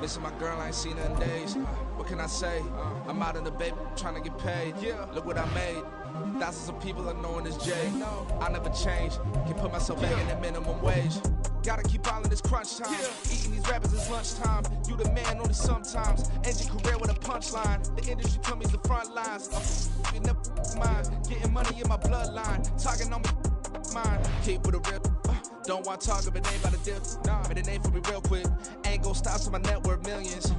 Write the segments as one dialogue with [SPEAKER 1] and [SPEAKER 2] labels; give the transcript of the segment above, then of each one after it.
[SPEAKER 1] Missing my girl, I ain't seen her in days. What can I say? I'm out in the bay trying to get paid. Look what I made. Thousands of people are knowing this Jay. I never change. Can put myself back in the minimum wage. Gotta keep all in this crunch time. Eating these rappers is lunchtime. You the man only sometimes. End your career with a punchline. The industry told me the front lines. You never mind. Getting money in my bloodline. Talking on me, mine. Keep with a real. Don't want to talk if it ain't about a dip. Made a name for me real quick. Ain't gon' stop till my net worth millions.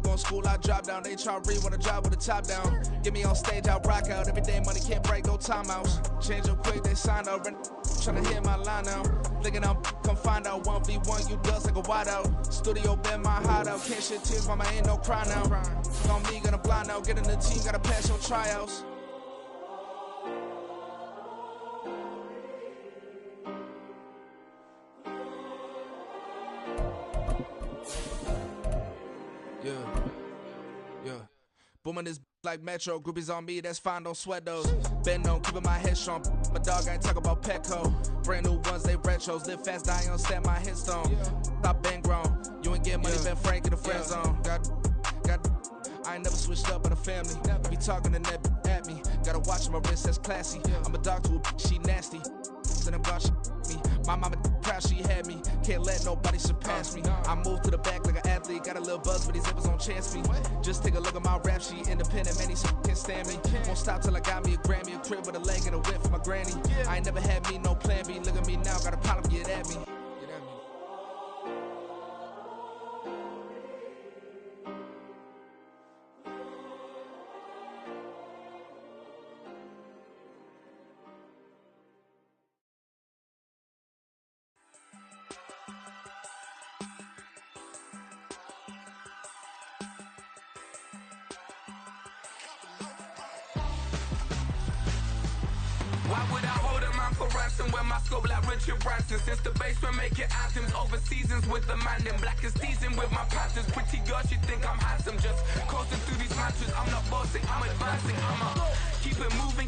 [SPEAKER 1] Going school, I drop down. HRE wanna drive with the top down. Get me on stage, I'll rock out. Every day money can't break, no timeouts. Change up quick, they sign up. Tryna hit my line now. Thinking I'm come find out 1v1, you dust like a wideout. Studio been my hideout. Can't shed tears, mama ain't no cry now. On me, gonna blind out. Get in the team, gotta pass your tryouts. Booming this like Metro, groupies on me, that's fine, don't sweat those. Been known, keeping my head strong. My dog ain't talk about Petco. Brand new ones, they retros. Live fast, die on stand my headstone. Stop been grown. You ain't get money, been frank in the friend zone. I ain't never switched up on the family. Be talking to that at me. Gotta watch my wrist, that's classy. I'm a dog to a she nasty. Then I'm gone, she me. My mama proud she had me. Can't let nobody surpass me. I moved to the back like an athlete. Got a little buzz, but these zippers don't chance me. Just take a look at my rap sheet. Independent, man, these can't stand me. Won't stop till I got me a Grammy. A crib with a leg and a whip for my granny. I ain't never had me, no plan B. Look at me now, got a problem, get at me.
[SPEAKER 2] Why would I hold a man for ransom when my scope like Richard Branson? Since the basement making anthems over seasons with the man in black is teasing with my panthers. Pretty girl, she think I'm handsome. Just coasting through these mantras. I'm not bossing, I'm advancing. I'ma keep it moving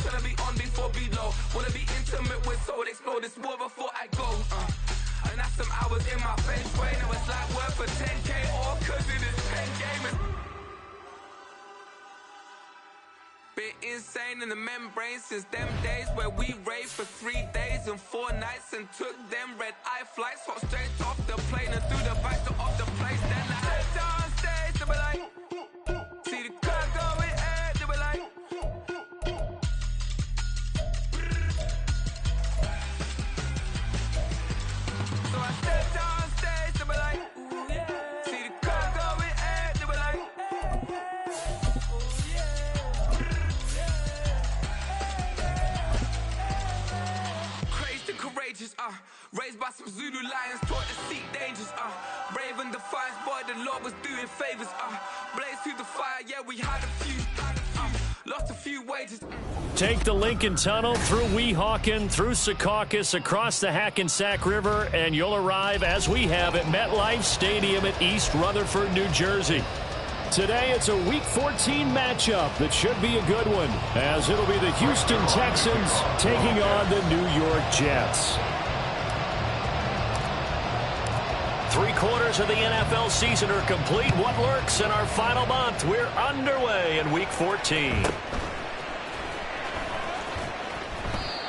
[SPEAKER 2] till I be on before below. Wanna be intimate with soul, explore this war before I go. And that's some hours in my bench way. Now it's like work for 10K or cause it is 10 gamers. Been insane in the membrane since them days where we raved for 3 days and 4 nights and took them red eye flights, hot straight off the plane and through the back door of the place. Then I head down stage, they were like, see the car going ahead, they were like, so I stepped down stage, they were like, see the car going ahead, they were like, courageous, raised by some Zulu lions, taught to seek dangers, brave and defiant, boy, the Lord was doing favors, blaze through the fire, yeah, we had a few, lost a few wages.
[SPEAKER 3] Take the Lincoln Tunnel through Weehawken, through Secaucus, across the Hackensack River, and you'll arrive, as we have, at MetLife Stadium at East Rutherford, New Jersey. Today, it's a Week 14 matchup that should be a good one, as it'll be the Houston Texans taking on the New York Jets. 3/4 of the NFL season are complete. What lurks in our final month? We're underway in Week 14.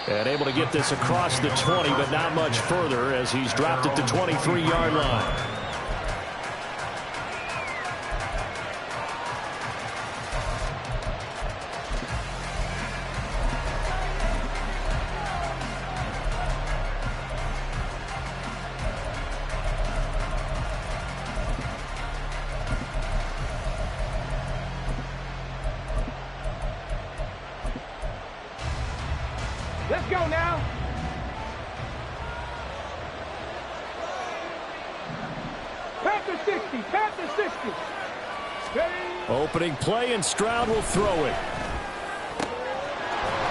[SPEAKER 3] And able to get this across the 20, but not much further as he's dropped at the 23-yard line.
[SPEAKER 4] Let's go now. Panther 60, Panther 60.
[SPEAKER 3] Opening play, and Stroud will throw it.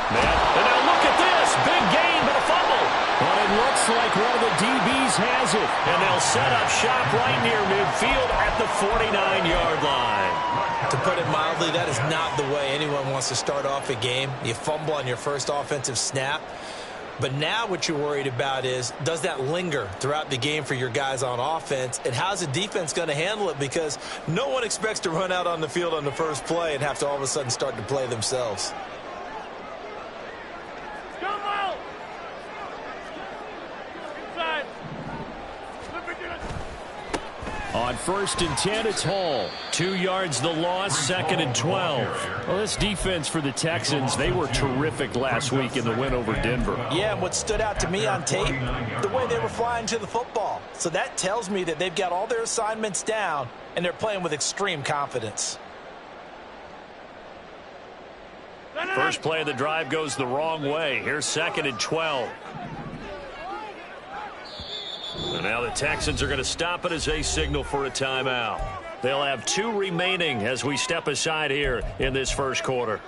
[SPEAKER 3] And now look at this. Big gain, but a fumble. But it looks like one of the DBs has it. And they'll set up shop right near midfield at the 49-yard line.
[SPEAKER 5] To put it mildly, that is not the way anyone wants to start off a game. You fumble on your first offensive snap. But now what you're worried about is, does that linger throughout the game for your guys on offense? And how's the defense going to handle it? Because no one expects to run out on the field on the first play and have to all of a sudden start to play themselves.
[SPEAKER 3] On 1st and 10, it's Hall. 2 yards the loss, 2nd and 12. Well, this defense for the Texans, they were terrific last week in the win over Denver.
[SPEAKER 5] Yeah, and what stood out to me on tape, the way they were flying to the football. So that tells me that they've got all their assignments down, and they're playing with extreme confidence.
[SPEAKER 3] First play of the drive goes the wrong way. Here's 2nd and 12. And now the Texans are going to stop it as they signal for a timeout. They'll have 2 remaining as we step aside here in this first quarter.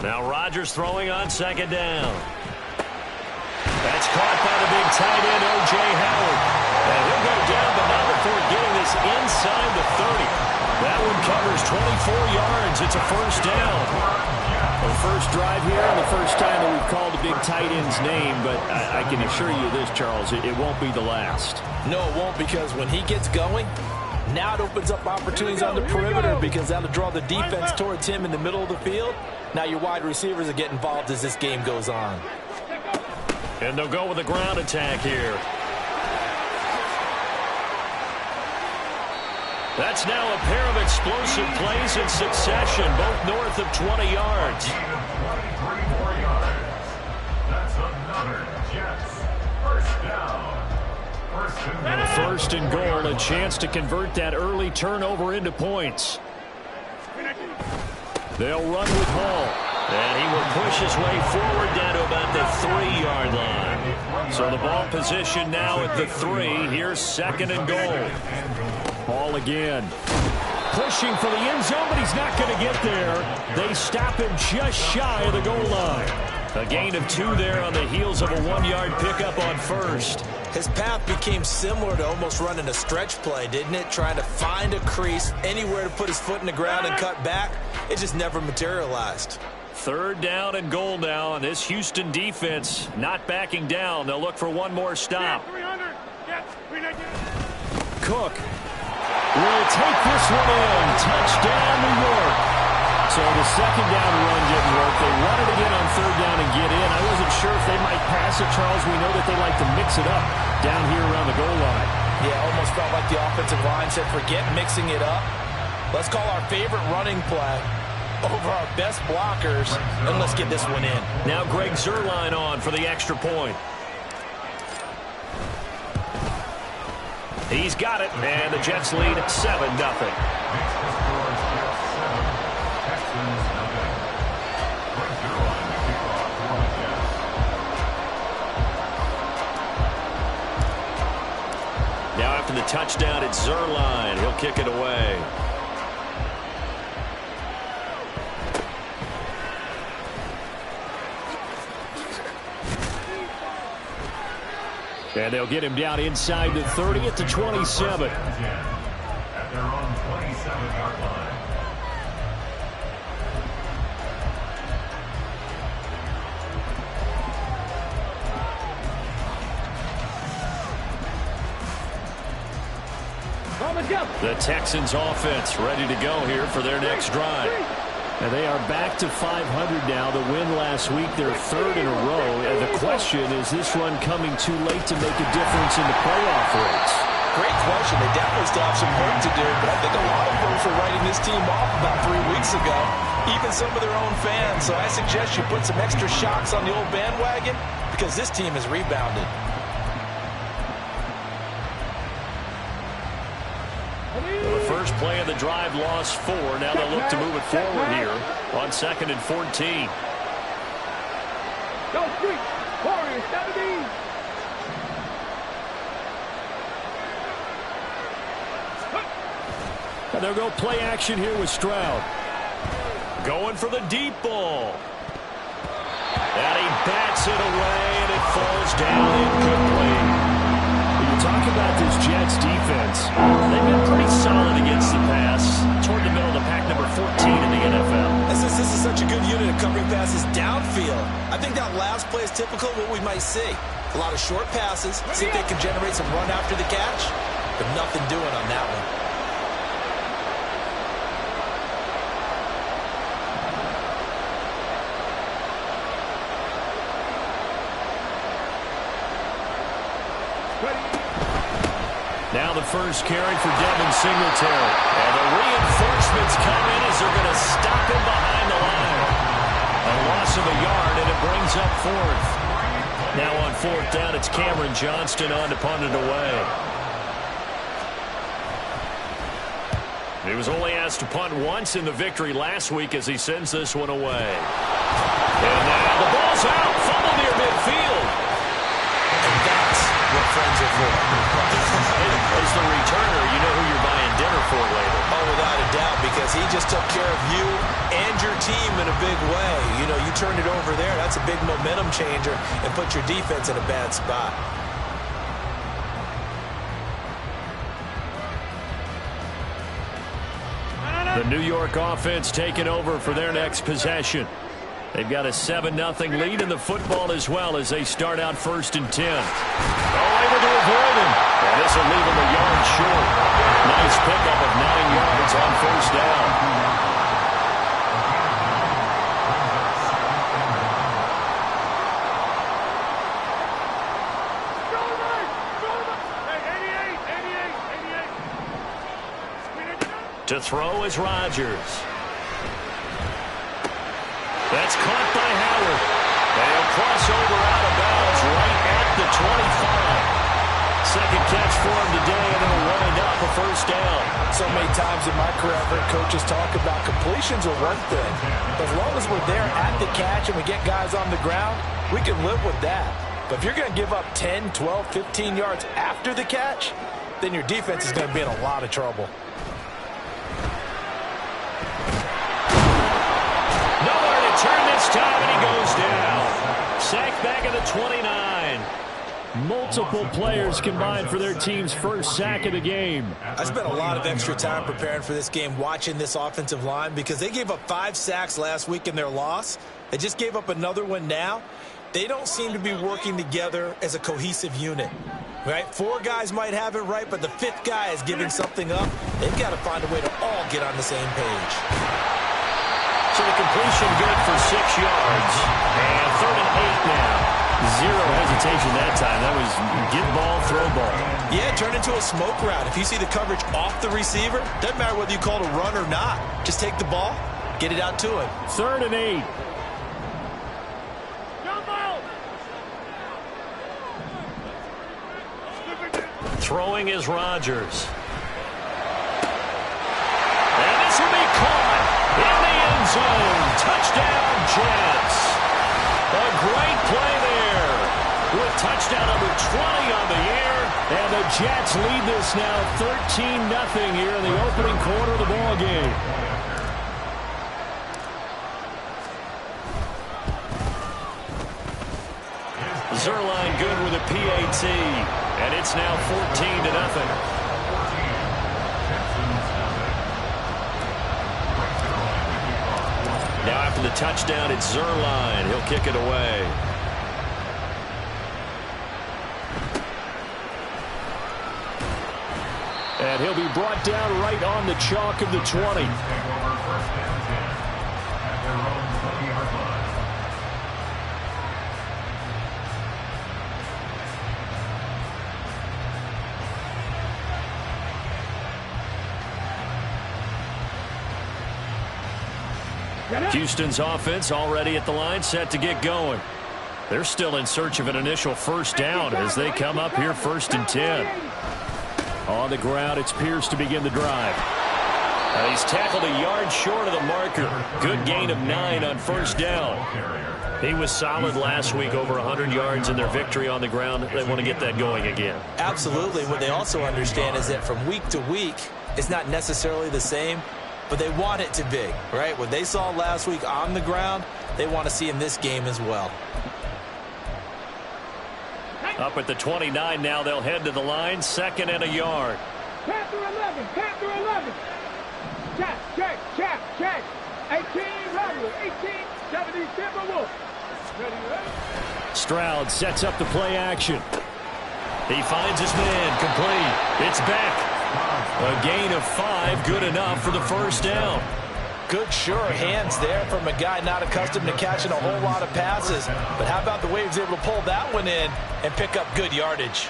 [SPEAKER 3] Now Rodgers throwing on 2nd down. That's caught by the big tight end, O.J. Howard. And he'll go down, but not before getting this inside the 30. That one covers 24 yards. It's a first down. The first drive here and the first time that we've called the big tight end's name, but I can assure you this, Charles, it won't be the last.
[SPEAKER 5] No, it won't, because when he gets going, now it opens up opportunities on the perimeter because that'll draw the defense towards him in the middle of the field. Now your wide receivers will get involved as this game goes on.
[SPEAKER 3] And they'll go with a ground attack here. That's now a pair of explosive plays in succession, both north of 20 yards.
[SPEAKER 6] That's another Jets first down.
[SPEAKER 3] First and goal, a chance to convert that early turnover into points. They'll run with Hall, and he will push his way forward down to about the 3-yard line. So the ball position now at the 3. Here's 2nd and goal. Ball again. Pushing for the end zone, but he's not going to get there. They stop him just shy of the goal line. A gain of 2 there on the heels of a 1-yard pickup on first.
[SPEAKER 5] His path became similar to almost running a stretch play, didn't it? Trying to find a crease, anywhere to put his foot in the ground and cut back. It just never materialized.
[SPEAKER 3] 3rd down and goal now, and this Houston defense not backing down. They'll look for one more stop. Cook will take this one in. Touchdown, New York. So the 2nd down run didn't work. They wanted to get on 3rd down and get in. I wasn't sure if they might pass it, Charles. We know that they like to mix it up down here around the goal line.
[SPEAKER 5] Yeah, almost felt like the offensive line said, forget mixing it up. Let's call our favorite running play over our best blockers, and let's get this one in.
[SPEAKER 3] Now Greg Zuerlein on for the extra point. He's got it, and the Jets lead 7-0. Now after the touchdown, it's Zuerlein. He'll kick it away. And they'll get him down inside the 30 at the 27.
[SPEAKER 6] At their own 27-yard line.
[SPEAKER 3] The Texans offense ready to go here for their next drive. And they are back to 500 now. The win last week, their 3rd in a row. And the question, is this run coming too late to make a difference in the playoff race?
[SPEAKER 5] Great question. They definitely still have some work to do, but I think a lot of folks were writing this team off about 3 weeks ago, even some of their own fans. So I suggest you put some extra shocks on the old bandwagon because this team has rebounded.
[SPEAKER 3] The first play of the drive lost 4. Now they'll look to move it forward here on 2nd and 14.
[SPEAKER 4] Go street. Warriors, 17.
[SPEAKER 3] And they'll go play action here with Stroud. Going for the deep ball. And he bats it away, and it falls down incomplete. think about this Jets defense, they've been pretty solid against the pass, toward the middle of the pack, number 14 in the NFL.
[SPEAKER 5] And since this is such a good unit of covering passes downfield, I think that last play is typical of what we might see. A lot of short passes, see if they can generate some run after the catch, but nothing doing on that one.
[SPEAKER 3] Now the first carry for Devin Singletary. And the reinforcements come in as they're going to stop him behind the line. A loss of a yard, and it brings up fourth. Now on fourth down, it's Cameron Johnston on to punt it away. He was only asked to punt once in the victory last week as he sends this one away. And now the ball's out. Fumble near midfield.
[SPEAKER 5] And that's what friends are for.
[SPEAKER 3] As the returner, you know who you're buying dinner for later.
[SPEAKER 5] Oh, without a doubt, because he just took care of you and your team in a big way. You know, you turned it over there. That's a big momentum changer and put your defense in a bad spot.
[SPEAKER 3] The New York offense taking over for their next possession. They've got a 7-0 lead in the football as well as they start out 1st and 10. Able to avoid him. And this will leave him a yard short. Nice pickup of 9 yards on 1st down. To throw is Rodgers. That's caught by Howard. And he'll cross over out of bounds right at the 25. Second catch for him today, and it'll wind up a 1st down.
[SPEAKER 5] So many times in my career, I've heard coaches talk about completions are one thing. But as long as we're there at the catch and we get guys on the ground, we can live with that. But if you're going to give up 10, 12, 15 yards after the catch, then your defense is going to be in a lot of trouble.
[SPEAKER 3] Turn this time, and he goes down. Sacked back at the 29. Multiple players combined for their team's first sack of the game.
[SPEAKER 5] I spent a lot of extra time preparing for this game, watching this offensive line, because they gave up 5 sacks last week in their loss. They just gave up another one now. They don't seem to be working together as a cohesive unit. Right? 4 guys might have it right, but the 5th guy is giving something up. They've got to find a way to all get on the same page.
[SPEAKER 3] So the completion good for 6 yards. And 3rd and 8 now. 0 hesitation that time. That was get ball, throw ball.
[SPEAKER 5] Yeah, turn into a smoke route. If you see the coverage off the receiver, doesn't matter whether you call it a run or not. Just take the ball, get it out to him.
[SPEAKER 3] 3rd and 8. Throwing is Rodgers. And this will be caught in the end zone. Touchdown, Jets. A great play there with touchdown number 20 on the year. And the Jets lead this now 13-0 here in the opening quarter of the ball game. Zerline good with a PAT. And it's now 14-0. Now after the touchdown, it's Zerline. He'll kick it away. And he'll be brought down right on the chalk of the 20. Houston's offense already at the line, set to get going. They're still in search of an initial 1st down as they come up here 1st and 10. On the ground, it's Pierce to begin the drive. He's tackled a yard short of the marker. Good gain of 9 on 1st down. He was solid last week, over 100 yards in their victory on the ground. They want to get that going again.
[SPEAKER 5] Absolutely. What they also understand is that from week to week, it's not necessarily the same, but they want it to be, right? What they saw last week on the ground, they want to see in this game as well.
[SPEAKER 3] Up at the 29 now, they'll head to the line, 2nd and a yard.
[SPEAKER 4] Panther 11, Panther 11. Check. 18, Rebel, 18, 70, Timberwolf. Ready.
[SPEAKER 3] Stroud sets up the play action. He finds his man, complete. It's back. A gain of 5, good enough for the first down.
[SPEAKER 5] Good, sure hands there from a guy not accustomed to catching a whole lot of passes. But how about the way he was able to pull that one in and pick up good yardage?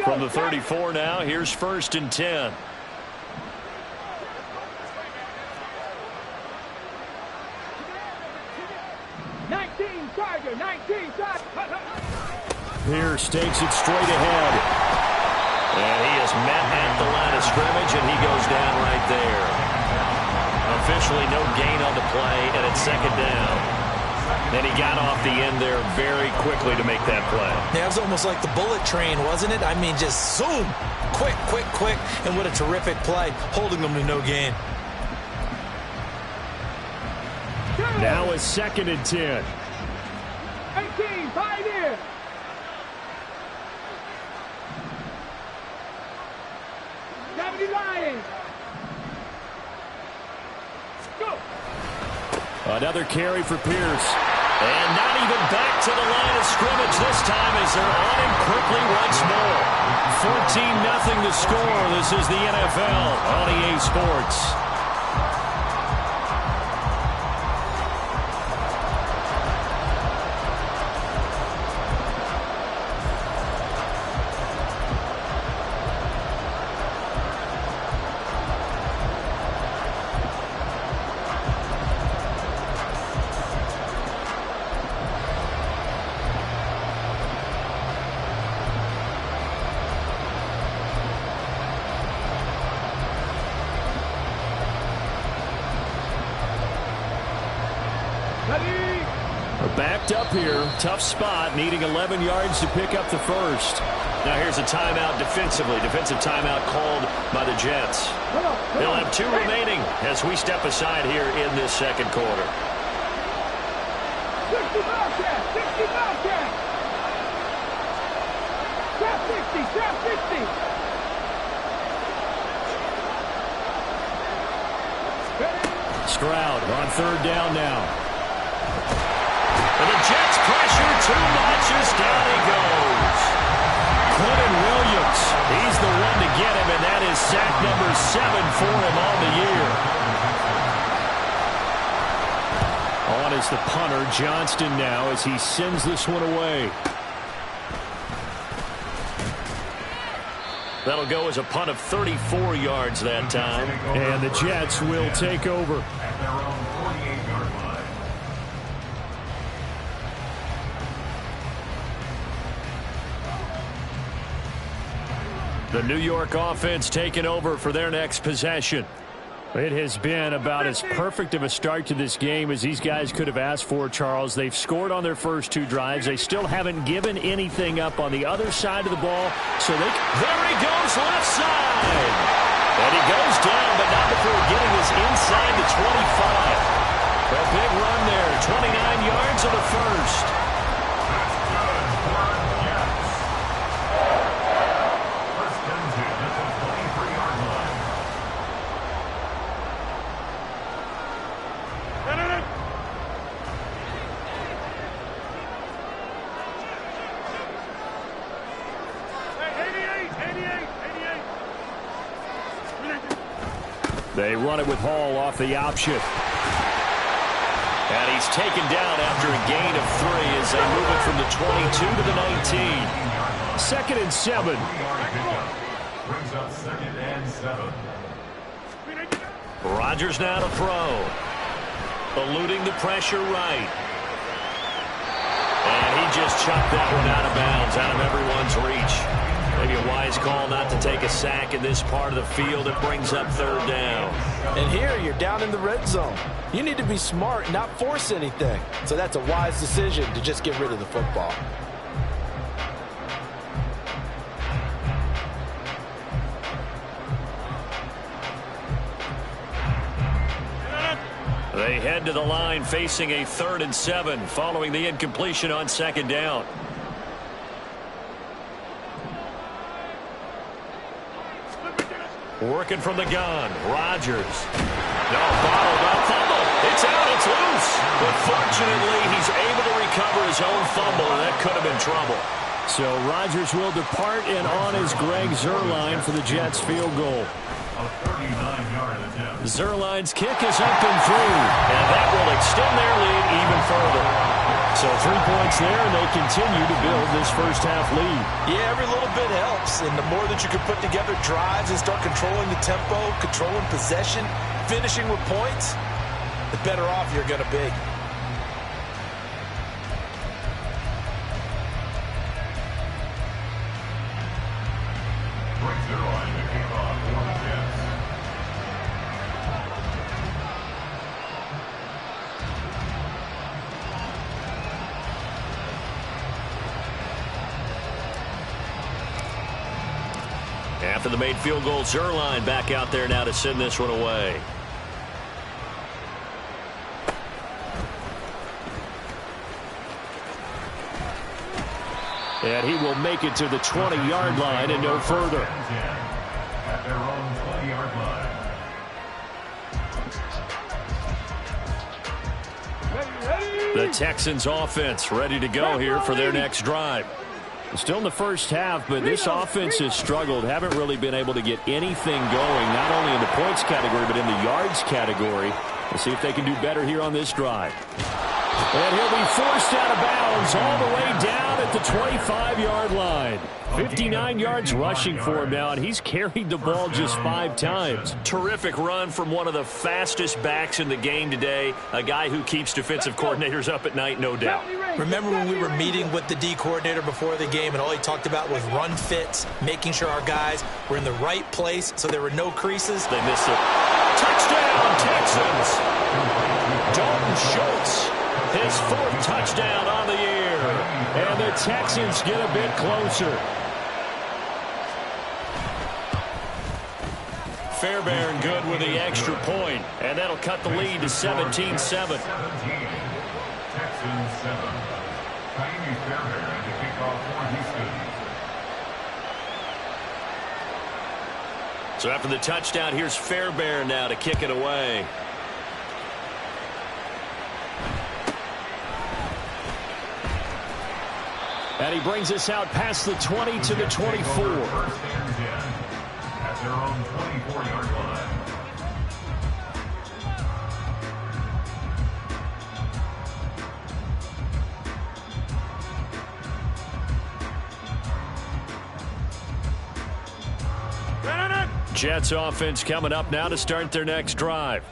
[SPEAKER 3] From the 34 now, here's 1st and 10. Pierce takes it straight ahead. And he is met at the line of scrimmage, and he goes down right there. Officially no gain on the play, and it's 2nd down. And he got off the end there very quickly to make that play.
[SPEAKER 5] Yeah, it was almost like the bullet train, wasn't it? I mean, just zoom. Quick. And what a terrific play, holding them to no gain.
[SPEAKER 3] Now it's 2nd and 10.
[SPEAKER 4] 18, 5 here. Lions. Go.
[SPEAKER 3] Another carry for Pierce. And not even back to the line of scrimmage this time as they're on him quickly once more. 14-0 the score. This is the NFL on EA Sports. Backed up here, tough spot, needing 11 yards to pick up the first. Now here's a timeout defensively. Defensive timeout called by the Jets. They'll have 2 remaining as we step aside here in this second quarter.
[SPEAKER 4] 60 Bobcat! 60 Bobcat! Trap 60!
[SPEAKER 3] Stroud on 3rd down now. And the Jets pressure too much as down he goes. Quentin Williams, he's the one to get him, and that is sack number 7 for him on the year. On is the punter, Johnston now, as he sends this one away. That'll go as a punt of 34 yards that time. And the Jets will take over.
[SPEAKER 6] At their own 48-yard line.
[SPEAKER 3] The New York offense taking over for their next possession. It has been about as perfect of a start to this game as these guys could have asked for, Charles. They've scored on their first 2 drives. They still haven't given anything up on the other side of the ball. So there he goes, left side. And he goes down, but not before getting this inside the 25. A big run there, 29 yards of the first. They run it with Hall off the option. And he's taken down after a gain of 3 as they move it from the 22 to the 19. 2nd and 7.
[SPEAKER 6] Brings up 2nd and 7.
[SPEAKER 3] Rodgers now to throw. Eluding the pressure right. And he just chucked that one out of bounds, out of everyone's reach. Maybe a wise call not to take a sack in this part of the field. It brings up 3rd down.
[SPEAKER 5] And here you're down in the red zone. You need to be smart and not force anything. So that's a wise decision to just get rid of the football.
[SPEAKER 3] They head to the line facing a 3rd and 7 following the incompletion on 2nd down. Working from the gun, Rodgers. No, bottled up, fumble. It's out, it's loose. But fortunately, he's able to recover his own fumble, and that could have been trouble.
[SPEAKER 7] So Rodgers will depart, and on is Greg Zuerlein for the Jets field goal.
[SPEAKER 6] A 39-yard attempt.
[SPEAKER 3] Zuerlein's kick is up and through, and that will extend their lead even further. So 3 points there, and they continue to build this first half lead.
[SPEAKER 5] Yeah, every little bit helps, and the more that you can put together drives and start controlling the tempo, controlling possession, finishing with points, the better off you're going to be.
[SPEAKER 6] Greg Zuerlein to kick off for the Jets.
[SPEAKER 3] After the made field goal, Zuerlein back out there now to send this one away. And he will make it to the 20-yard line and no further.
[SPEAKER 6] At their own 20-yard line.
[SPEAKER 3] The Texans offense ready to go here for their next drive.
[SPEAKER 7] Still in the first half, but this offense has struggled. Haven't really been able to get anything going, not only in the points category, but in the yards category. Let's see if they can do better here on this drive. And he'll be forced out of bounds all the way down at the 25-yard line. 59 yards rushing for him now, and he's carried the ball just 5 times.
[SPEAKER 3] Terrific run from one of the fastest backs in the game today, a guy who keeps defensive coordinators up at night, no doubt.
[SPEAKER 5] Remember when we were meeting with the D coordinator before the game, and all he talked about was run fits, making sure our guys were in the right place so there were no creases?
[SPEAKER 3] They missed it. Touchdown, Texans! Dalton Schultz, his 4th touchdown on the year.
[SPEAKER 7] And the Texans get a bit closer.
[SPEAKER 3] Fairbairn good with the extra point, and that'll cut the lead to 17-7.
[SPEAKER 6] 17. Texans 7. Tiny Fairbairn to kick off for Houston.
[SPEAKER 3] So after the touchdown, here's Fairbairn now to kick it away.
[SPEAKER 7] And he brings us out past the 20 to the 24.
[SPEAKER 6] First and 10 at their own 24-yard line.
[SPEAKER 3] Jets offense coming up now to start their next drive.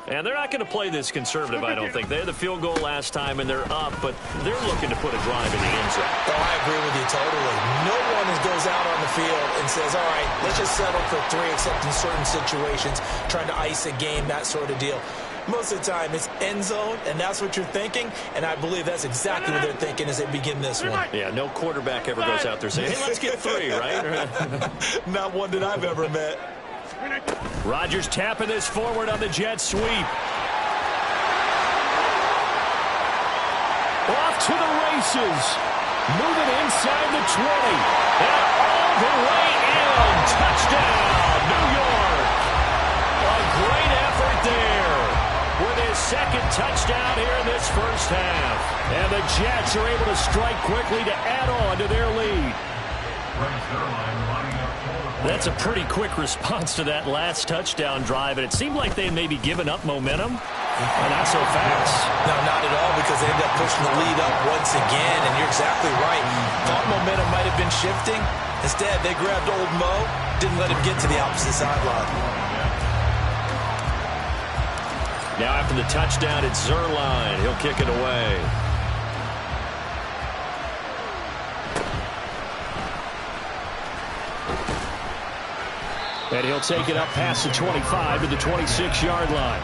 [SPEAKER 3] And they're not going to play this conservative, I don't think. They had the field goal last time, and they're up, but they're looking to put a drive in the end zone.
[SPEAKER 5] Oh, I agree with you totally. No one goes out on the field and says, all right, let's just settle for 3, except in certain situations, trying to ice a game, that sort of deal. Most of the time, it's end zone, and that's what you're thinking, and I believe that's exactly what they're thinking as they begin this one.
[SPEAKER 3] Yeah, no quarterback ever goes out there saying, hey, let's get 3, right?
[SPEAKER 5] Not one that I've ever met.
[SPEAKER 3] Rodgers tapping this forward on the jet sweep.
[SPEAKER 7] Off to the races. Moving inside the 20. And all the way in. Touchdown, New York.
[SPEAKER 3] A great effort there with his 2nd touchdown here in this first half.
[SPEAKER 7] And the Jets are able to strike quickly to add on to their lead.
[SPEAKER 3] That's a pretty quick response to that last touchdown drive, and it seemed like they had maybe given up momentum. Not so fast.
[SPEAKER 5] No, not at all, because they ended up pushing the lead up once again, and you're exactly right. Thought momentum might have been shifting. Instead, they grabbed old Mo, didn't let him get to the opposite sideline.
[SPEAKER 3] Now after the touchdown, it's Zuerlein. He'll kick it away.
[SPEAKER 7] And he'll take it up past the 25 to the 26-yard line.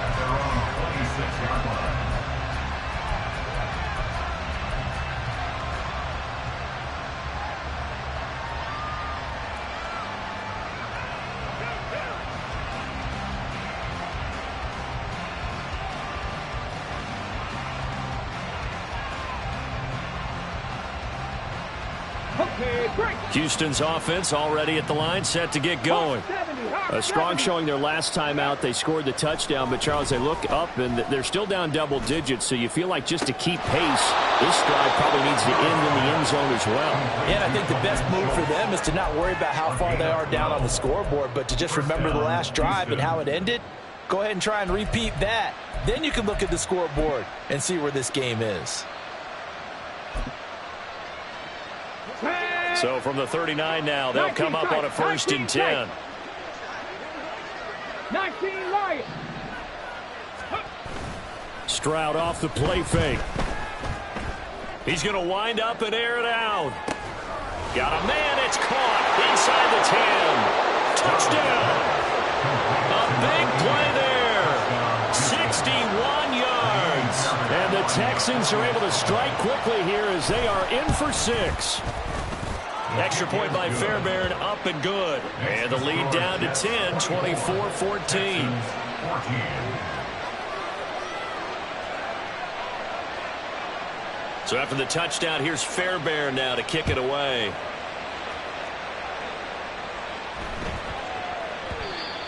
[SPEAKER 3] Houston's offense already at the line, set to get going. A strong showing their last time out. They scored the touchdown, but, Charles, they look up, and they're still down double digits, so you feel like just to keep pace, this drive probably needs to end in the end zone as well.
[SPEAKER 5] Yeah, and I think the best move for them is to not worry about how far they are down on the scoreboard, but to just remember the last drive and how it ended. Go ahead and try and repeat that. Then you can look at the scoreboard and see where this game is.
[SPEAKER 3] So from the 39 now, they'll come up on a 1st and 10.
[SPEAKER 4] 19 Lions.
[SPEAKER 3] Stroud off the play fake. He's going to wind up and air it out. Got a man. It's caught inside the 10. Touchdown. A big play there. 61 yards. And the Texans are able to strike quickly here as they are in for 6. Extra point by Fairbairn, up and good. And the lead down to 10, 24-14. So after the touchdown, here's Fairbairn now to kick it away.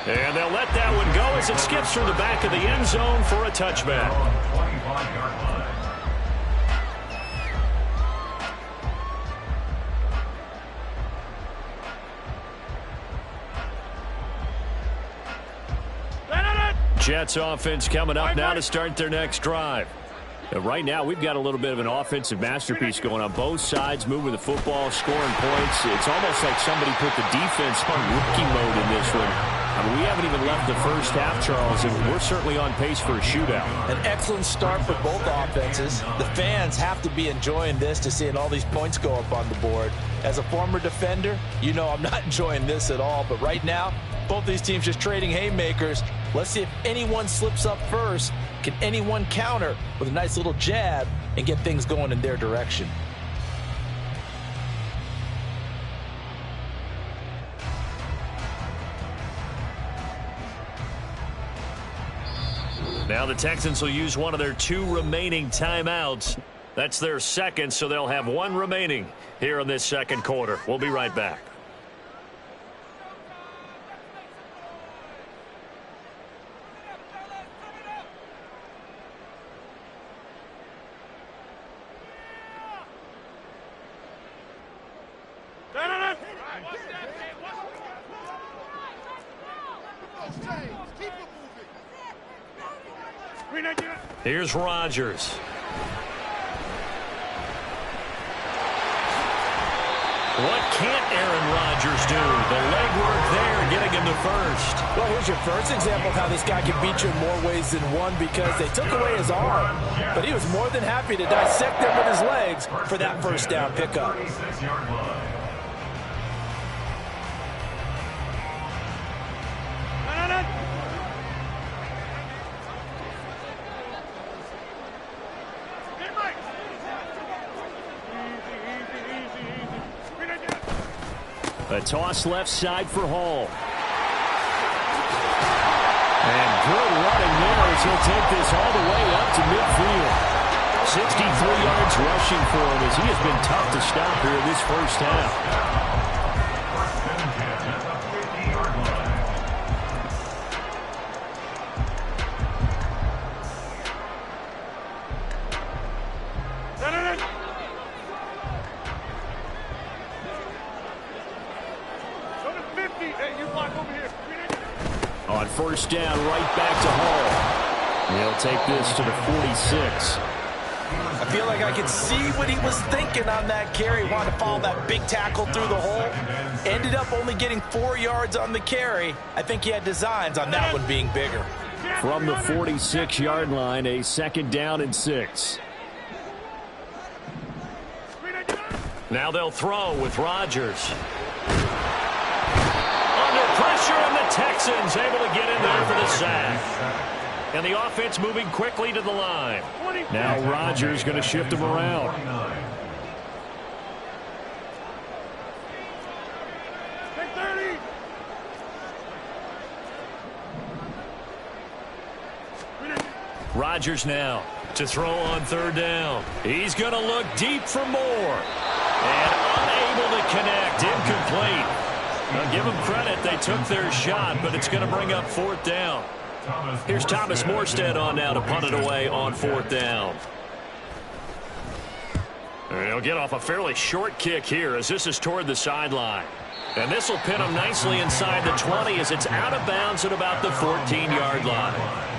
[SPEAKER 3] And they'll let that one go as it skips through the back of the end zone for a touchback. Jets offense coming up now to start their next drive. Right now, we've got a little bit of an offensive masterpiece going on. Both sides moving the football, scoring points. It's almost like somebody put the defense on rookie mode in this one. I mean, we haven't even left the first half, Charles, and we're certainly on pace for a shootout.
[SPEAKER 5] An excellent start for both offenses. The fans have to be enjoying this to seeing all these points go up on the board. As a former defender, you know I'm not enjoying this at all. But right now, both these teams just trading haymakers. Let's see if anyone slips up first. Can anyone counter with a nice little jab and get things going in their direction?
[SPEAKER 3] Now the Texans will use one of their 2 remaining timeouts. That's their second, so they'll have 1 remaining here in this second quarter. We'll be right back. Here's Rodgers. What can't Aaron Rodgers do? The legwork there, getting him to first.
[SPEAKER 5] Well, here's your first example of how this guy can beat you in more ways than one, because they took away his arm, but he was more than happy to dissect them with his legs for that first down pickup.
[SPEAKER 3] A toss left side for Hall. And good running there as he'll take this all the way up to midfield. 63 yards rushing for him as he has been tough to stop here in this first half. On first down, right back to Hall. He'll take this to the 46.
[SPEAKER 5] I feel like I could see what he was thinking on that carry. Wanted to follow that big tackle through the hole. Ended up only getting 4 yards on the carry. I think he had designs on that one being bigger.
[SPEAKER 3] From the 46-yard line, a 2nd down and 6. Now they'll throw with Rodgers. Pressure, and the Texans able to get in there for the sack. And the offense moving quickly to the line. Now Rodgers going to shift them around. Rodgers now to throw on 3rd down. He's going to look deep for more. And unable to connect. Incomplete. Now, give them credit. They took their shot, but it's going to bring up 4th down. Here's Thomas Morstead on now to punt it away on 4th down. And he'll get off a fairly short kick here as this is toward the sideline. And this will pin him nicely inside the 20 as it's out of bounds at about the 14-yard line.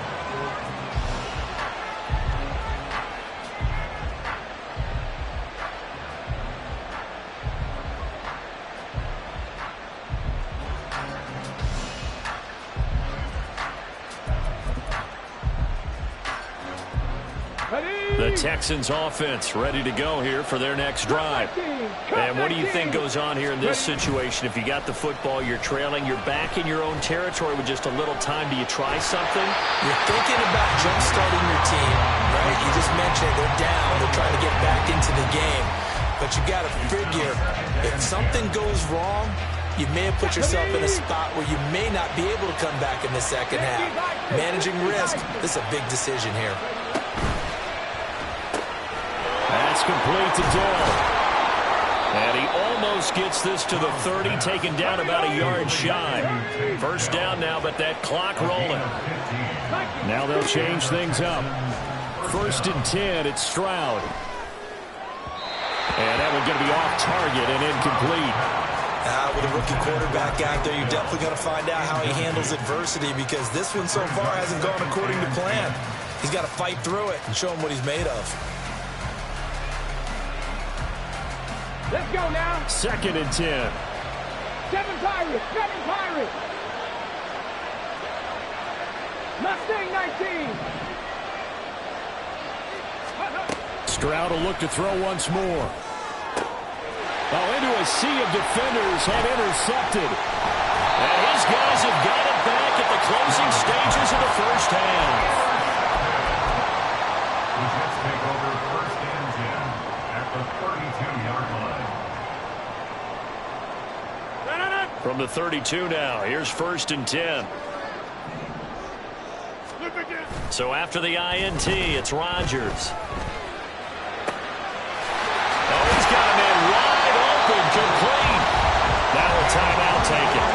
[SPEAKER 3] The Texans offense ready to go here for their next drive. And what do you think goes on here in this situation? If you got the football, you're trailing, you're back in your own territory with just a little time. Do you try something?
[SPEAKER 5] You're thinking about jump-starting your team, right? You just mentioned they're down. They're trying to get back into the game. But you got to figure, if something goes wrong, you may have put yourself in a spot where you may not be able to come back in the second half. Managing risk, this is a big decision here.
[SPEAKER 3] That's complete to Dill. And he almost gets this to the 30, taken down about a yard shy. 1st down now, but that clock rolling. Now they'll change things up. 1st and 10, it's Stroud. And that one going to be off target and incomplete.
[SPEAKER 5] With a rookie quarterback out there, you're definitely going to find out how he handles adversity because this one so far hasn't gone according to plan. He's got to fight through it and show him what he's made of.
[SPEAKER 4] Let's go now.
[SPEAKER 3] 2nd and 10.
[SPEAKER 4] 7 Pirates. 7 Pirates. Mustang 19.
[SPEAKER 3] Stroud will look to throw once more. Oh, into a sea of defenders, had intercepted. And his guys have got it back at the closing stages of the 1st half.
[SPEAKER 6] The Jets take over 1st and 10 at the 32-yard line.
[SPEAKER 3] From the 32 now, here's 1st and 10. So after the INT, it's Rodgers. Oh, he's got a man wide open, complete. Now a timeout taken.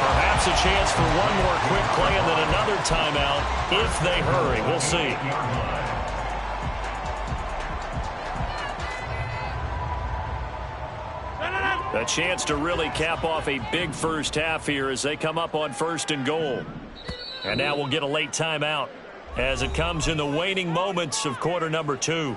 [SPEAKER 3] Perhaps a chance for one more quick play and then another timeout if they hurry. We'll see. A chance to really cap off a big 1st half here as they come up on 1st and goal. And now we'll get a late timeout as it comes in the waning moments of quarter number 2.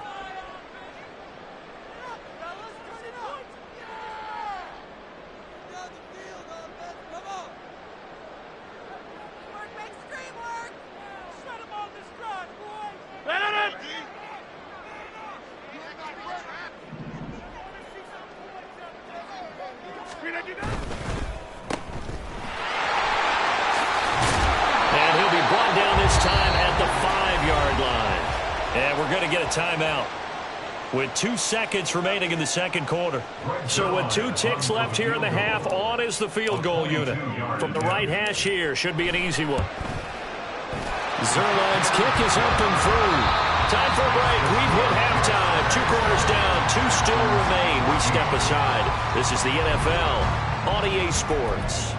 [SPEAKER 3] And he'll be brought down this time at the 5-yard line. And we're going to get a timeout with 2 seconds remaining in the 2nd quarter. So with 2 ticks left here in the half, on is the field goal unit. From the right hash here, should be an easy one. Zerline's kick is up and through. Time for a break. We've hit halftime. 2 quarters down, 2 still remain. We step aside. This is the NFL on EA Sports.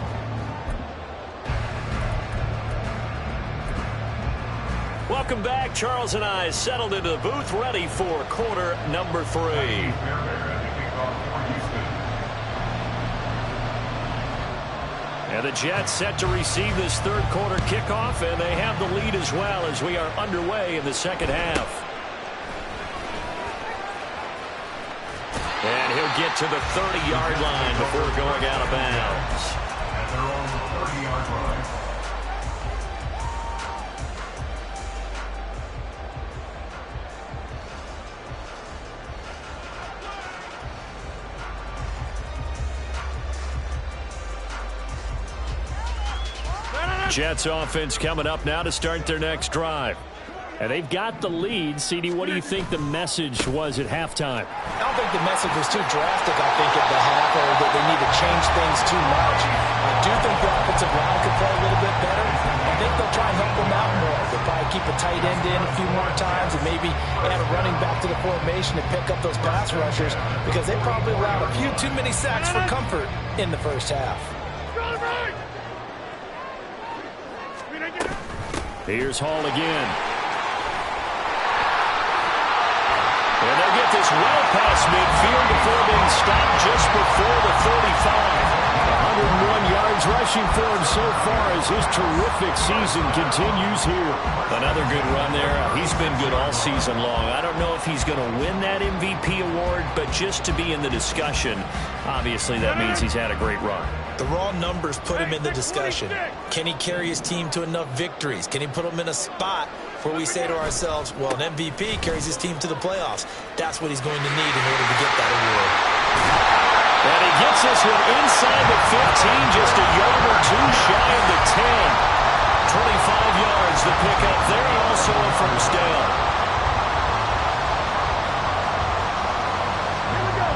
[SPEAKER 3] Welcome back. Charles and I settled into the booth, ready for quarter number 3. And the Jets set to receive this 3rd quarter kickoff, and they have the lead as well as we are underway in the 2nd half. And he'll get to the 30-yard line before going out of bounds.
[SPEAKER 6] At their own 30-yard line.
[SPEAKER 3] Jets offense coming up now to start their next drive. And they've got the lead. CD, what do you think the message was at halftime?
[SPEAKER 5] I don't think the message was too drastic, I think, at the half, or that they need to change things too much. I do think the offensive line could play a little bit better. I think they'll try and help them out more. They'll probably keep a tight end in a few more times and maybe add a running back to the formation and pick up those pass rushers because they probably allowed a few too many sacks for comfort in the first half.
[SPEAKER 3] Here's Hall again. And they'll get this well past midfield before being stopped just before the 35. 101 yards rushing for him so far as his terrific season continues here. Another good run there. He's been good all season long. I don't know if he's going to win that MVP award, but just to be in the discussion, obviously that means he's had a great run.
[SPEAKER 5] The raw numbers put him in the discussion. Can he carry his team to enough victories? Can he put them in a spot where we say to ourselves, well, an MVP carries his team to the playoffs. That's what he's going to need in order to get that award.
[SPEAKER 3] And he gets this one inside the 15, just a yard or two shy of the 10. 25 yards the pickup there, and also a first down.
[SPEAKER 4] Here we go.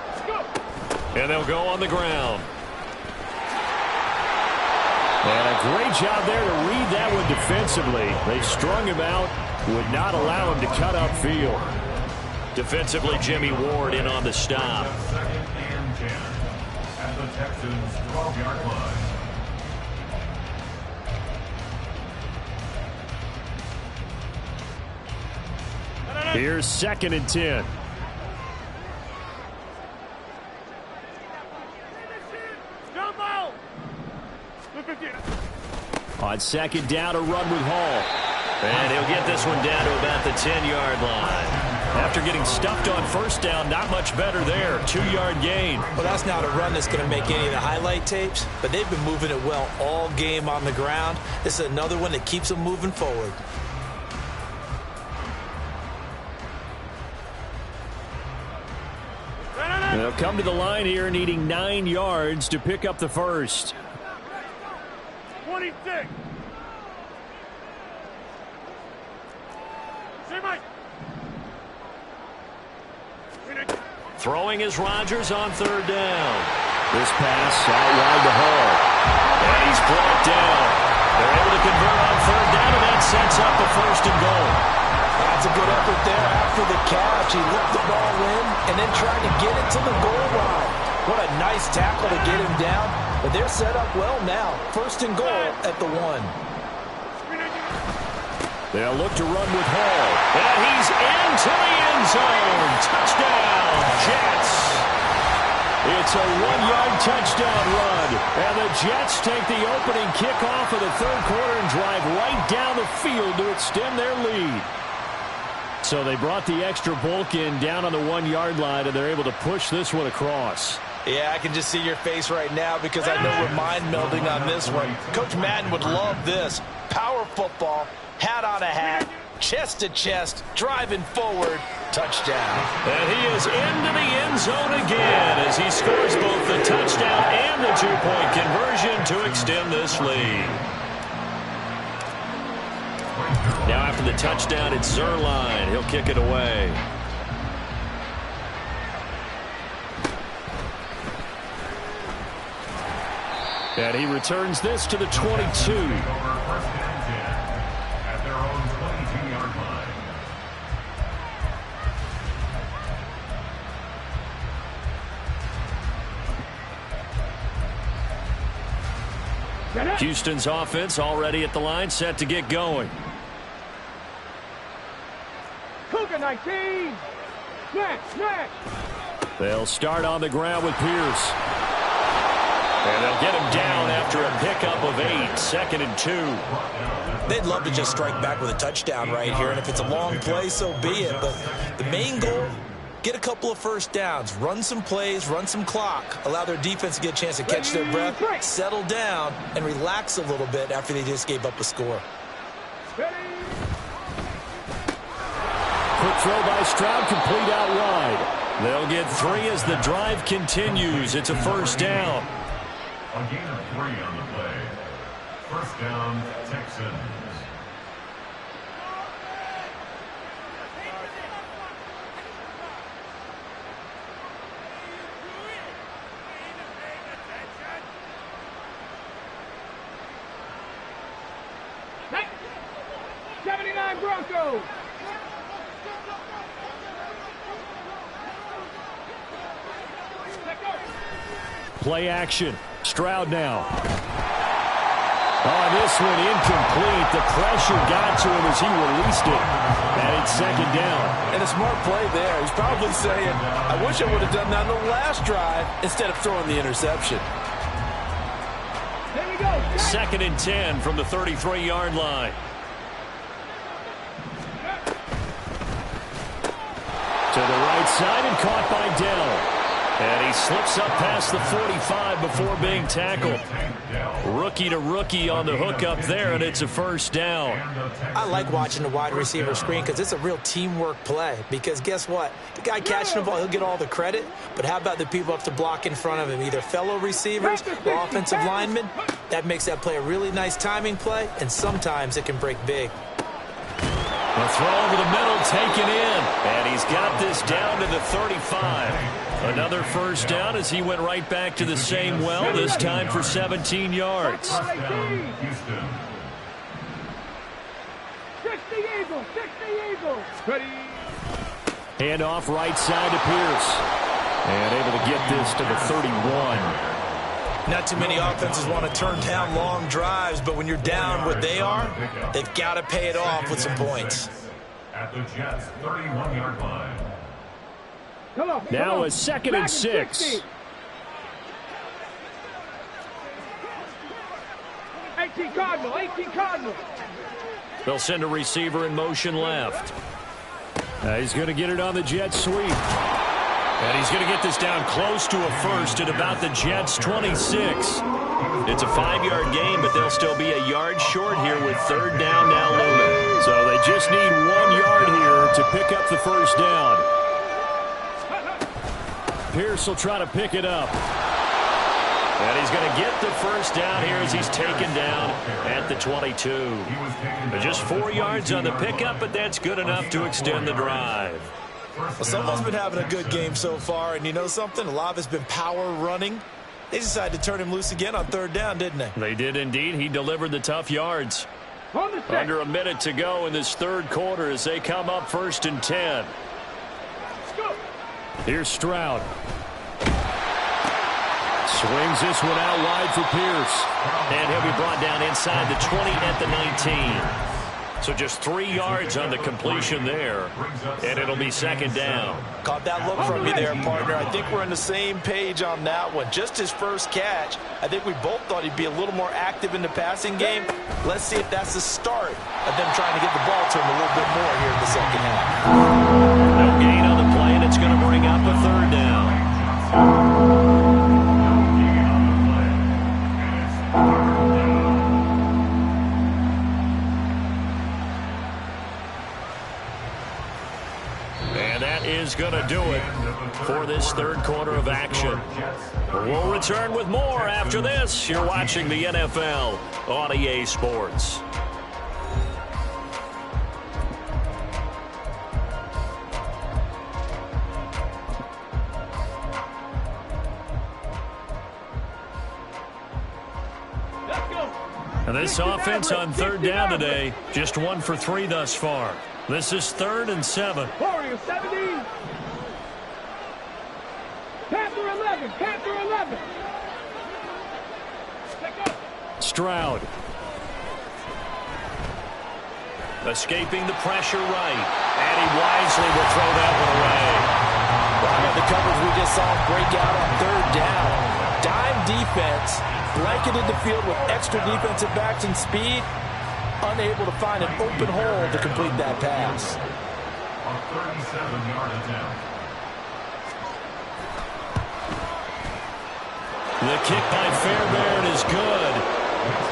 [SPEAKER 4] Let's go.
[SPEAKER 3] And they'll go on the ground. And a great job there to read that one defensively. They strung him out, would not allow him to cut upfield. Defensively, Jimmy Ward in on the stop.
[SPEAKER 6] Second and 10 at the Texans' 12-yard line.
[SPEAKER 3] Here's 2nd and 10. On 2nd down, a run with Hall. And he'll get this one down to about the 10-yard line. After getting stuffed on first down, not much better there. 2-yard gain.
[SPEAKER 5] Well, that's not a run that's going to make any of the highlight tapes, but they've been moving it well all game on the ground. This is another one that keeps them moving forward.
[SPEAKER 3] They'll come to the line here needing 9 yards to pick up the first.
[SPEAKER 4] 26.
[SPEAKER 3] Throwing is Rodgers on 3rd down. This pass out wide to Hall. And he's brought down. They're able to convert on 3rd down, and that sets up the 1st and goal.
[SPEAKER 5] That's a good effort there after the catch. He looked the ball in and then tried to get it to the goal line. What a nice tackle to get him down. But they're set up well now. 1st and goal at the 1.
[SPEAKER 3] They'll look to run with Hall. And he's into the end zone. Touchdown, Jets. It's a 1-yard touchdown run. And the Jets take the opening kickoff of the 3rd quarter and drive right down the field to extend their lead. So they brought the extra bulk in down on the 1-yard line, and they're able to push this one across.
[SPEAKER 5] Yeah, I can just see your face right now because I know we're mind melding on this one. Coach Madden would love this. Power football, hat on a hat, chest to chest, driving forward, touchdown.
[SPEAKER 3] And he is into the end zone again as he scores both the touchdown and the 2-point conversion to extend this lead. Now after the touchdown, it's Zerline. He'll kick it away. And he returns this to the 22.
[SPEAKER 6] Over 1st and 10 at their own 22-yard line.
[SPEAKER 3] Houston's offense already at the line, set to get going.
[SPEAKER 4] Cougar 19. Snatch.
[SPEAKER 3] They'll start on the ground with Pierce. And they'll get him down after a pickup of 8, 2nd and 2.
[SPEAKER 5] They'd love to just strike back with a touchdown right here, and if it's a long play, so be it. But the main goal, get a couple of first downs, run some plays, run some clock, allow their defense to get a chance to catch their breath, settle down, and relax a little bit after they just gave up a score.
[SPEAKER 3] Quick throw by Stroud, complete out wide. They'll get 3 as the drive continues. It's a first down.
[SPEAKER 6] A gain of 3 on the play. First down, Texans.
[SPEAKER 4] time, Broncos.
[SPEAKER 3] Play action. Stroud now. Oh, this one incomplete. The pressure got to him as he released it. And it's second down.
[SPEAKER 5] And a smart play there. He's probably saying, I wish I would have done that on the last drive instead of throwing the interception.
[SPEAKER 4] Here we go.
[SPEAKER 3] 2nd and 10 from the 33-yard line. To the right side and caught by Dell. And he slips up past the 45 before being tackled. Rookie to rookie on the hook up there, and it's a first down.
[SPEAKER 8] I like watching the wide receiver screen because it's a real teamwork play. Because guess what? The guy catching the ball, he'll get all the credit. But how about the people up the block in front of him, either fellow receivers or offensive linemen? That makes that play a really nice timing play, and sometimes it can break big.
[SPEAKER 3] The throw over the middle, taken in. And he's got this down to the 35. Another first down as he went right back to the same well, this time for 17 yards.
[SPEAKER 4] 60 Eagles, 60 Eagles. Ready.
[SPEAKER 3] Hand off right side to Pierce. And able to get this to the 31.
[SPEAKER 8] Not too many offenses want to turn down long drives, but when you're down what they are, they've got to pay it off with some points.
[SPEAKER 6] At the Jets' 31-yard line.
[SPEAKER 3] Now a 2nd and 6.
[SPEAKER 4] 18 Cardinal, 18 Cardinal.
[SPEAKER 3] They'll send a receiver in motion left. He's going to get it on the jet sweep. And he's going to get this down close to a first at about the Jets' 26. It's a 5-yard gain, but they'll still be a yard short here with 3rd down now looming. So they just need 1 yard here to pick up the first down. Pierce will try to pick it up. And he's going to get the first down here as he's taken down at the 22. Just 4 yards on the pickup, but that's good enough to extend the drive.
[SPEAKER 8] Well, someone's been having a good game so far, and you know something? A lot of it's been power running. They decided to turn him loose again on 3rd down, didn't they?
[SPEAKER 3] They did indeed. He delivered the tough yards. Under a minute to go in this 3rd quarter as they come up 1st and 10. Here's Stroud. Swings this one out wide for Pierce. And he'll be brought down inside the 20 at the 19. So just 3 yards on the completion there. And it'll be 2nd down.
[SPEAKER 8] Caught that look from me there, partner. I think we're on the same page on that one. Just his first catch. I think we both thought he'd be a little more active in the passing game. Let's see if that's the start of them trying to get the ball to him a little bit more here in the second half.
[SPEAKER 3] No gain on the play, and it's going to bring up a 3rd down. Is going to do it for this 3rd quarter of action. We'll return with more after this. You're watching the NFL on EA Sports. And this offense on 3rd down today, just 1 for 3 thus far. This is 3rd and 7.
[SPEAKER 4] Warriors 70. Panther 11. Panther 11.
[SPEAKER 3] Stroud. Escaping the pressure right. And he wisely will throw that one away.
[SPEAKER 8] Well, how about the coverage we just saw him break out on 3rd down? Dime defense, blanketed the field with extra defensive backs and speed. Unable to find an open hole to complete that pass.
[SPEAKER 6] On 37-yard attempt.
[SPEAKER 3] The kick by Fairbairn is good.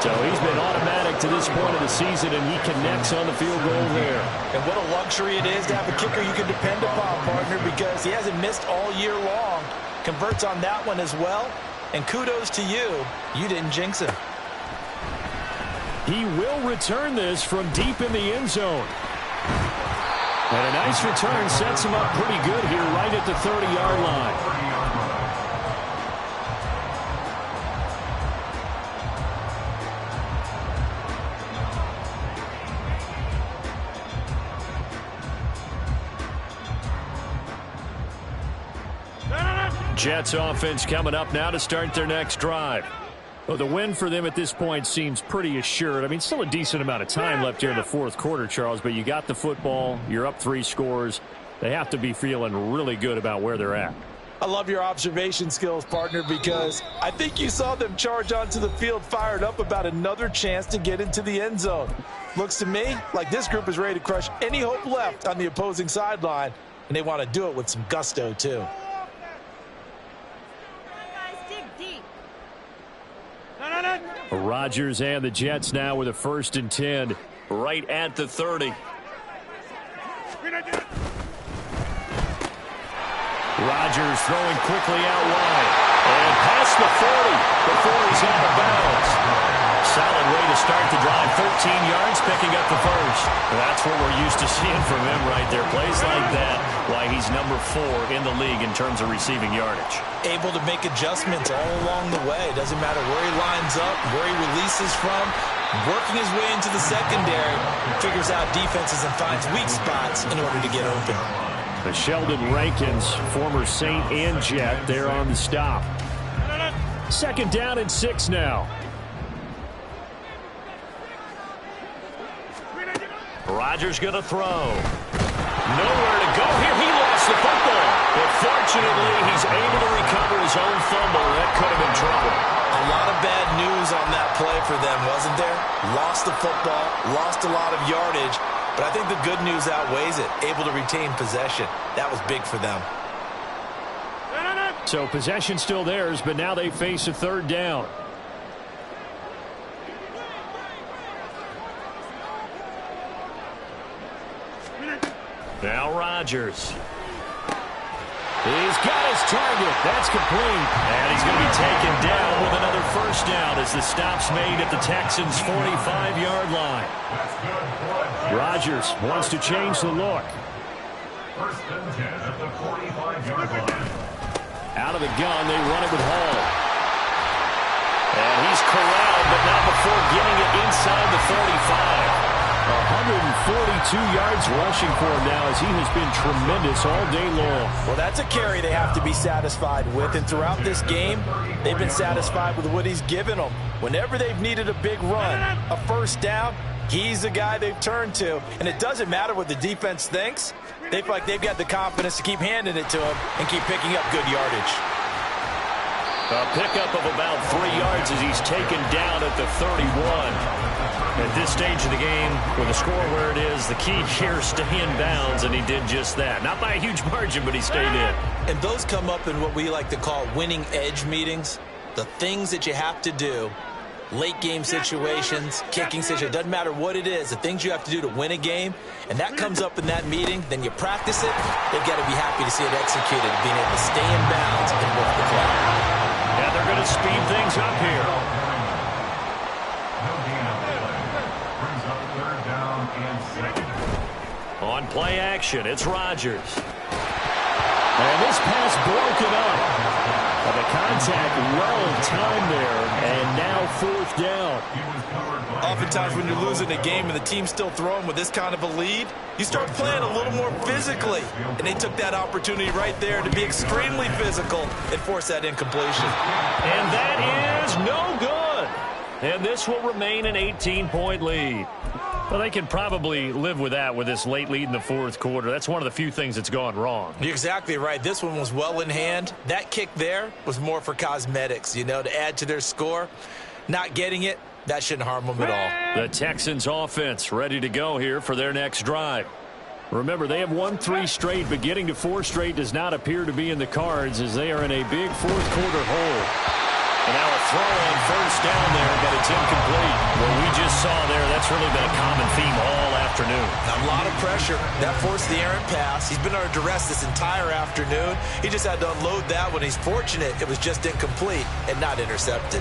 [SPEAKER 3] So he's been automatic to this point of the season, and he connects on the field goal there.
[SPEAKER 8] And what a luxury it is to have a kicker you can depend upon, partner, because he hasn't missed all year long. Converts on that one as well. And kudos to you. You didn't jinx him.
[SPEAKER 3] He will return this from deep in the end zone. And a nice return sets him up pretty good here right at the 30-yard line. Jets offense coming up now to start their next drive. Well, the win for them at this point seems pretty assured. I mean, still a decent amount of time left here in the fourth quarter, Charles, but you got the football. You're up 3 scores. They have to be feeling really good about where they're at.
[SPEAKER 5] I love your observation skills, partner, because I think you saw them charge onto the field fired up about another chance to get into the end zone. Looks to me like this group is ready to crush any hope left on the opposing sideline, and they want to do it with some gusto, too.
[SPEAKER 3] Rodgers and the Jets now with a 1st and 10 right at the 30. Rodgers throwing quickly out wide and past the 40 before he's out of bounds. Solid way to start the drive. 13 yards, picking up the first. That's what we're used to seeing from him right there. Plays like that, why he's number 4 in the league in terms of receiving yardage.
[SPEAKER 8] Able to make adjustments all along the way. Doesn't matter where he lines up, where he releases from. Working his way into the secondary, figures out defenses and finds weak spots in order to get open.
[SPEAKER 3] The Sheldon Rankins, former Saint and Jet, there on the stop. 2nd down and 6 now. Rodgers going to throw. Nowhere to go here. He lost the football. But fortunately, he's able to recover his own fumble. That could have been trouble.
[SPEAKER 8] A lot of bad news on that play for them, wasn't there? Lost the football, lost a lot of yardage. But I think the good news outweighs it. Able to retain possession. That was big for them.
[SPEAKER 3] So possession still theirs, but now they face a 3rd down. Now Rodgers. He's got his target. That's complete. And he's going to be taken down with another 1st down as the stop's made at the Texans' 45-yard line. Rodgers wants to change the look.
[SPEAKER 6] 1st and 10 at the 45-yard line.
[SPEAKER 3] Out of the gun, they run it with Hall. And he's corralled, but not before getting it inside the 35. 142 yards rushing for him now as he has been tremendous all day long.
[SPEAKER 8] Well, that's a carry they have to be satisfied with. And throughout this game, they've been satisfied with what he's given them. Whenever they've needed a big run, a 1st down, he's the guy they've turned to. And it doesn't matter what the defense thinks. They feel like they've got the confidence to keep handing it to him and keep picking up good yardage.
[SPEAKER 3] A pickup of about 3 yards as he's taken down at the 31. At this stage of the game, with the score where it is, the key here, stay in bounds, and he did just that. Not by a huge margin, but he stayed in.
[SPEAKER 8] And those come up in what we like to call winning edge meetings. The things that you have to do, late game situations, kicking situations, doesn't matter what it is, the things you have to do to win a game, and that comes up in that meeting, then you practice it, they've got to be happy to see it executed, being able to stay in bounds and work the play.
[SPEAKER 3] Yeah, they're going to speed things up here. On play action, it's Rodgers. And this pass broken up. The contact well timed there, and now 4th down.
[SPEAKER 8] Oftentimes when you're losing a game and the team's still throwing with this kind of a lead, you start playing a little more physically. And they took that opportunity right there to be extremely physical and force that incompletion.
[SPEAKER 3] And that is no good. And this will remain an 18-point lead. Well, they can probably live with that with this late lead in the 4th quarter. That's one of the few things that's gone wrong.
[SPEAKER 8] You're exactly right. This one was well in hand. That kick there was more for cosmetics, you know, to add to their score. Not getting it, that shouldn't harm them at all.
[SPEAKER 3] The Texans offense ready to go here for their next drive. Remember, they have won 3 straight, but getting to 4 straight does not appear to be in the cards as they are in a big 4th quarter hole. And now a throw on 1st down there, but it's incomplete. What we just saw there, that's really been a common theme all afternoon.
[SPEAKER 8] A lot of pressure. That forced the errant pass. He's been under duress this entire afternoon. He just had to unload that when he's fortunate it was just incomplete and not intercepted.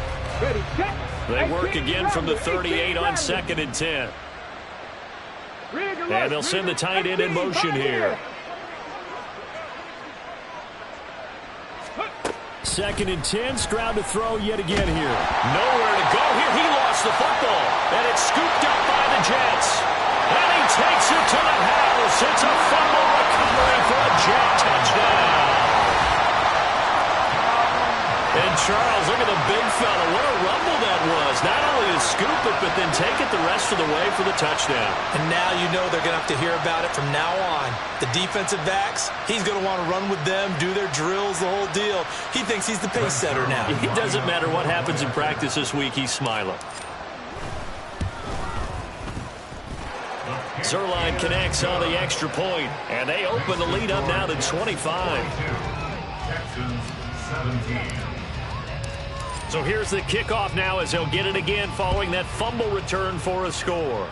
[SPEAKER 3] They work again from the 38 on 2nd and 10. And they'll send the tight end in motion here. 2nd and 10, Stroud to throw yet again here. Nowhere to go here. He lost the football. And it's scooped up by the Jets. And he takes it to the house. It's a fumble recovery for a Jet touchdown. Charles, look at the big fella. What a rumble that was. Not only to scoop it, but then take it the rest of the way for the touchdown.
[SPEAKER 8] And now you know they're going to have to hear about it from now on. The defensive backs, he's going to want to run with them, do their drills, the whole deal. He thinks he's the pace setter now.
[SPEAKER 3] It doesn't matter what happens in practice this week, he's smiling. Zerline connects on the extra point, and they open the lead up now to 25.
[SPEAKER 6] Texans 17.
[SPEAKER 3] So here's the kickoff now as they'll get it again following that fumble return for a score.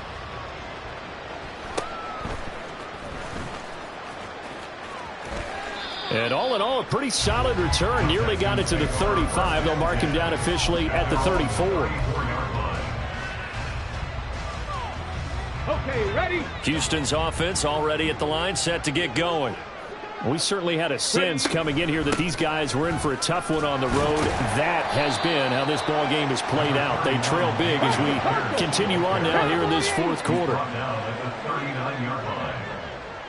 [SPEAKER 3] And all in all, a pretty solid return. Nearly got it to the 35. They'll mark him down officially at the 34.
[SPEAKER 4] Okay, ready?
[SPEAKER 3] Houston's offense already at the line, set to get going. We certainly had a sense coming in here that these guys were in for a tough one on the road. That has been how this ball game has played out. They trail big as we continue on now here in this fourth quarter.
[SPEAKER 6] Now at the 39-yard line.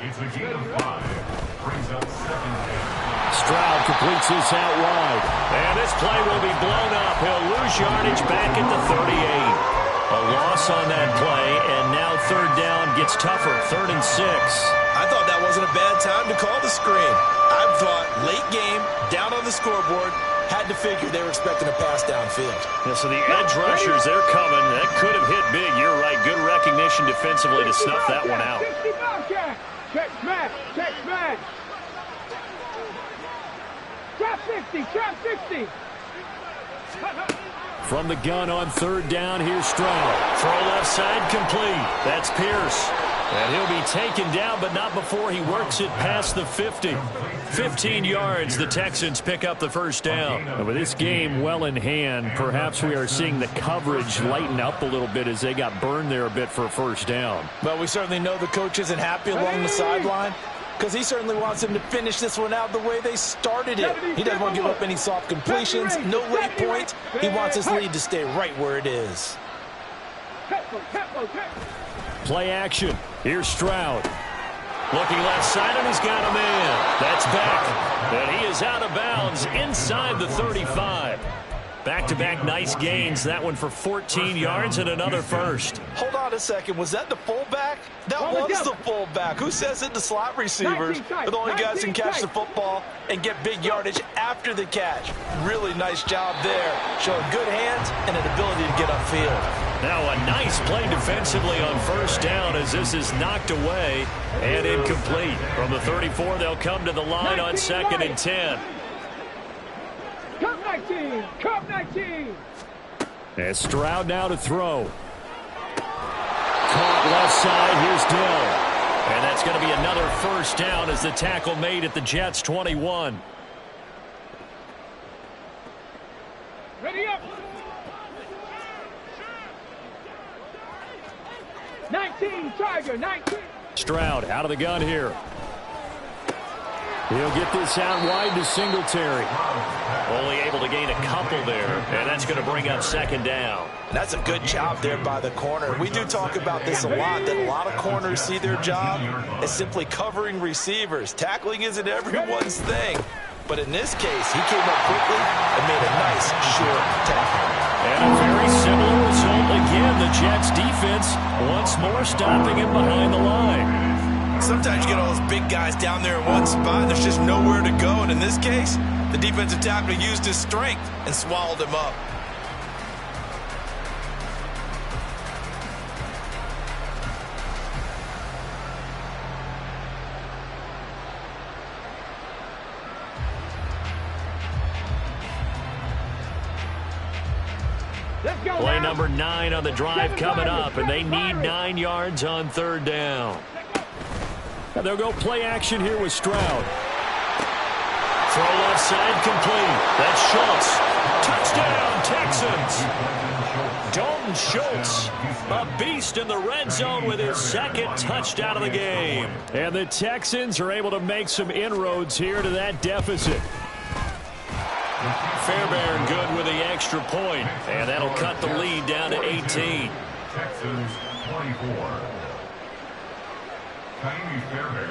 [SPEAKER 6] It's a gain of 5. Brings up second down.
[SPEAKER 3] Stroud completes this out wide. And this play will be blown up. He'll lose yardage back at the 38. A loss on that play, and now third down gets tougher, 3rd and 6.
[SPEAKER 5] I thought that wasn't a bad time to call the screen. I thought late game, down on the scoreboard, had to figure they were expecting a pass downfield.
[SPEAKER 3] Yeah, so the edge rushers, they're coming. That could have hit big. You're right. Good recognition defensively to snuff that one out.
[SPEAKER 4] Check smash, check smash. Trap 60, trap 60.
[SPEAKER 3] From the gun on third down, here's Stroud. Throw left side complete. That's Pierce. And he'll be taken down, but not before he works it past the 50. 15 yards, the Texans pick up the first down. And with this game well in hand, perhaps we are seeing the coverage lighten up a little bit as they got burned there a bit for a first down.
[SPEAKER 8] But we certainly know the coach isn't happy along the sideline because he certainly wants them to finish this one out the way they started it. He doesn't want to give up any soft completions, no late points. He wants his lead to stay right where it is.
[SPEAKER 3] Play action. Here's Stroud. Looking left side, and he's got a man. That's back. And he is out of bounds inside the 35. Back-to-back nice gains. That one for 14 yards and another first.
[SPEAKER 5] Hold on a second. Was that the fullback? That was the fullback. Who says it? The slot receivers are the only guys who can catch the football and get big yardage after the catch. Really nice job there. Showing good hands and an ability to get upfield.
[SPEAKER 3] Now a nice play defensively on first down as this is knocked away and incomplete. From the 34, they'll come to the line on 2nd and 10.
[SPEAKER 4] Cup 19, Cup 19.
[SPEAKER 3] And Stroud now to throw. Caught left side, here's Dill. And that's going to be another first down as the tackle made at the Jets' 21.
[SPEAKER 4] Ready up. 19, Tiger, 19.
[SPEAKER 3] Stroud out of the gun here. He'll get this out wide to Singletary. Only able to gain a couple there, and that's going to bring up 2nd down.
[SPEAKER 5] That's a good job there by the corner. We do talk about this a lot, that a lot of corners see their job as simply covering receivers. Tackling isn't everyone's thing. But in this case, he came up quickly and made a nice, short tackle.
[SPEAKER 3] And a very similar result again. The Jets defense once more stopping him behind the line.
[SPEAKER 5] Sometimes you get all those big guys down there in one spot, and there's just nowhere to go. And in this case, the defensive tackle used his strength and swallowed him up.
[SPEAKER 3] Play number 9 on the drive coming up, and they need 9 yards on third down. And they'll go play action here with Stroud. Throw left side complete. That's Schultz. Touchdown, Texans. Dalton Schultz, a beast in the red zone with his 2nd touchdown of the game. And the Texans are able to make some inroads here to that deficit. Fairbairn good with the extra point, and that'll cut the lead down to 18.
[SPEAKER 6] Texans 24.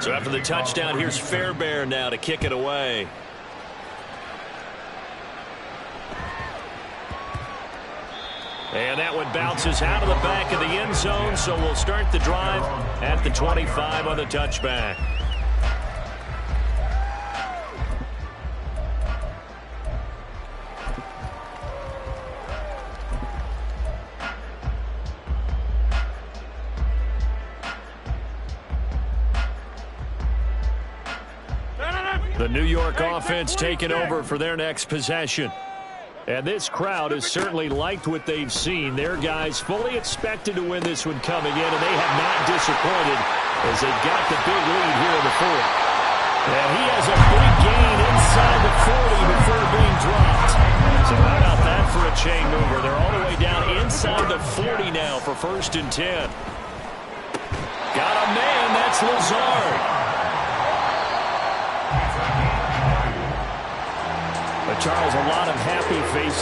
[SPEAKER 3] So after the touchdown, here's Fairbairn now to kick it away. And that one bounces out of the back of the end zone, so we'll start the drive at the 25 on the touchback. The New York offense taking over for their next possession. And this crowd has certainly liked what they've seen. Their guys fully expected to win this one coming in, and they have not disappointed as they got the big lead here in the fourth. And he has a big gain inside the 40 before being dropped. So how about that for a chain mover? They're all the way down inside the 40 now for 1st and 10. Got a man, that's Lazard. But Charles, a lot of happy faces